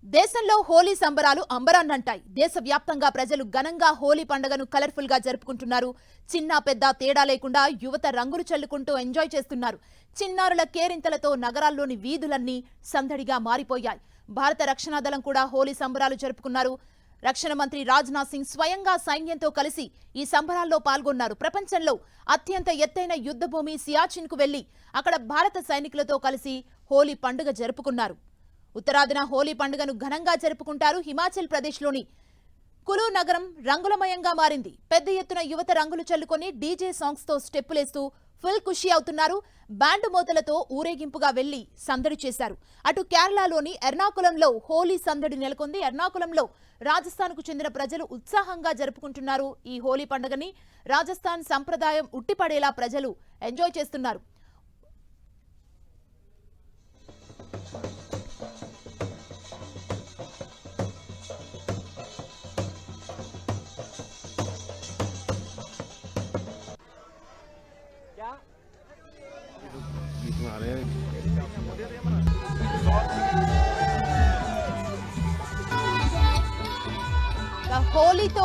దేశంలో హోలీ సంబరాలు అంబరాన్నంటాయి. దేశవ్యాప్తంగా ప్రజలు ఘనంగా హోలీ పండుగను కలర్ఫుల్ గా జరుపుకుంటున్నారు. చిన్న పెద్ద తేడా లేకుండా యువత రంగులు చల్లుకుంటూ ఎంజాయ్ చేస్తున్నారు. చిన్నారుల కేరింతలతో నగరాల్లోని వీధులన్నీ సందడిగా మారిపోయాయి. భారత రక్షణ దళం కూడా హోలీ సంబరాలు జరుపుకున్నారు. రక్షణ మంత్రి రాజ్నాథ్ సింగ్ స్వయంగా సైన్యంతో కలిసి ఈ సంబరాల్లో పాల్గొన్నారు. ప్రపంచంలో అత్యంత ఎత్తైన యుద్ధభూమి సియాచిన్ కు వెళ్లి అక్కడ భారత సైనికులతో కలిసి హోలీ పండుగ జరుపుకున్నారు. ఉత్తరాదిన హోలీ పండుగను ఘనంగా జరుపుకుంటారు. హిమాచల్ ప్రదేశ్లోని కులు నగరం రంగులమయంగా మారింది. పెద్ద ఎత్తున యువత రంగులు చల్లుకొని డీజే సాంగ్స్ తో స్టెప్పులేస్తూ ఫుల్ ఖుషి అవుతున్నారు. బ్యాండ్ మోతలతో ఊరేగింపుగా వెళ్లి సందడి చేశారు. అటు కేరళలోని ఎర్నాకులంలో హోలీ సందడి నెలకొంది. ఎర్నాకులంలో రాజస్థాన్ కు చెందిన ప్రజలు ఉత్సాహంగా జరుపుకుంటున్నారు. ఈ హోలీ పండుగని రాజస్థాన్ సంప్రదాయం ఉట్టిపడేలా ప్రజలు ఎంజాయ్ చేస్తున్నారు. హోలీతో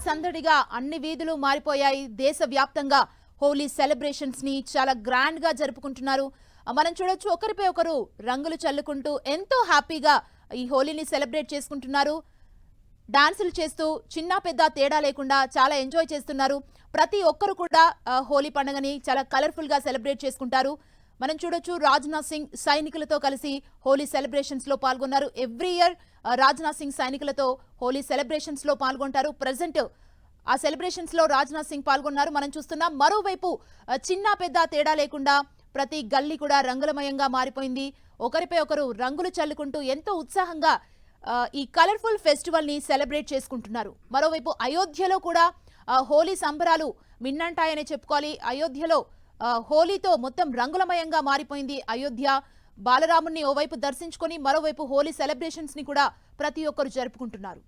సందడిగా అన్ని వీధులు మారిపోయాయి. దేశవ్యాప్తంగా హోలీ సెలబ్రేషన్స్ ని చాలా గ్రాండ్ గా జరుపుకుంటున్నారు. మనం చూడొచ్చు, ఒకరిపై ఒకరు రంగులు చల్లుకుంటూ ఎంతో హ్యాపీగా ఈ హోలీని సెలబ్రేట్ చేసుకుంటున్నారు. డాన్సులు చేస్తూ చిన్న పెద్ద తేడా లేకుండా చాలా ఎంజాయ్ చేస్తున్నారు. ప్రతి ఒక్కరు కూడా హోలీ పండుగని చాలా కలర్ఫుల్ గా సెలబ్రేట్ చేసుకుంటారు. మనం చూడొచ్చు, రాజ్నాథ్ సింగ్ సైనికులతో కలిసి హోలీ సెలబ్రేషన్స్ లో పాల్గొన్నారు. ఎవ్రీ ఇయర్ రాజ్నాథ్ సింగ్ సైనికులతో హోలీ సెలబ్రేషన్స్ లో పాల్గొంటారు. ప్రజెంట్ ఆ సెలబ్రేషన్స్ లో రాజ్నాథ్ సింగ్ పాల్గొన్నారు. మనం చూస్తున్నాం. మరోవైపు చిన్న పెద్ద తేడా లేకుండా ప్రతి గల్లీ కూడా రంగులమయంగా మారిపోయింది. ఒకరిపై ఒకరు రంగులు చల్లుకుంటూ ఎంతో ఉత్సాహంగా ఈ కలర్ఫుల్ ఫెస్టివల్ ని సెలబ్రేట్ చేసుకుంటున్నారు. మరోవైపు అయోధ్యలో కూడా హోలీ సంబరాలు మిన్నంటాయనే చెప్పుకోవాలి. అయోధ్యలో హోలీతో మొత్తం రంగులమయంగా మారిపోయింది. అయోధ్య బాలరాముని ఓవైపు దర్శించుకొని మరోవైపు హోలీ సెలబ్రేషన్స్ ని కూడా ప్రతి ఒక్కరు జరుపుకుంటున్నారు.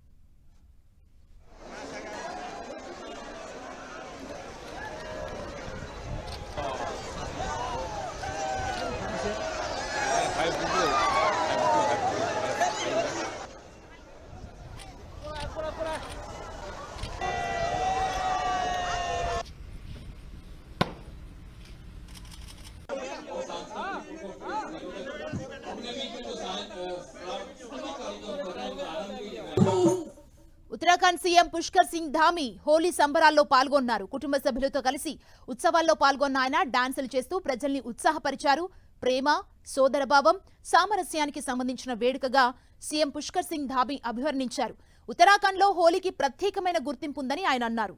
ఉత్తరాఖండ్ సీఎం పుష్కర్ సింగ్ ధామీ హోలీ సంబరాల్లో పాల్గొన్నారు. కుటుంబ సభ్యులతో కలిసి ఉత్సవాల్లో పాల్గొన్న ఆయన డాన్సులు చేస్తూ ప్రజల్ని ఉత్సాహపరిచారు. ప్రేమ, సోదరభావం, సామరస్యానికి సంబంధించిన వేడుకగా సీఎం పుష్కర్ సింగ్ ధామీ అభివర్ణించారు. ఉత్తరాఖండ్ లో హోలీకి ప్రత్యేకమైన గుర్తింపు ఉందని ఆయన అన్నారు.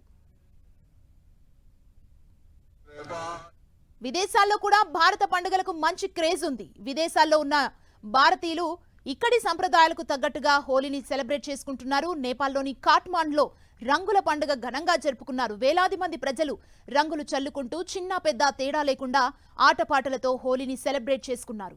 విదేశాల్లో కూడా భారత పండుగలకు మంచి క్రేజ్ ఉంది. విదేశాల్లో ఉన్న భారతీయులు ఇక్కడి సంప్రదాయాలకు తగ్గట్టుగా హోలీని సెలబ్రేట్ చేసుకుంటున్నారు. నేపాల్లోని కాఠ్మాండ్లో రంగుల పండుగ ఘనంగా జరుపుకున్నారు. వేలాది మంది ప్రజలు రంగులు చల్లుకుంటూ చిన్న పెద్ద తేడా లేకుండా ఆటపాటలతో హోలీని సెలబ్రేట్ చేసుకున్నారు.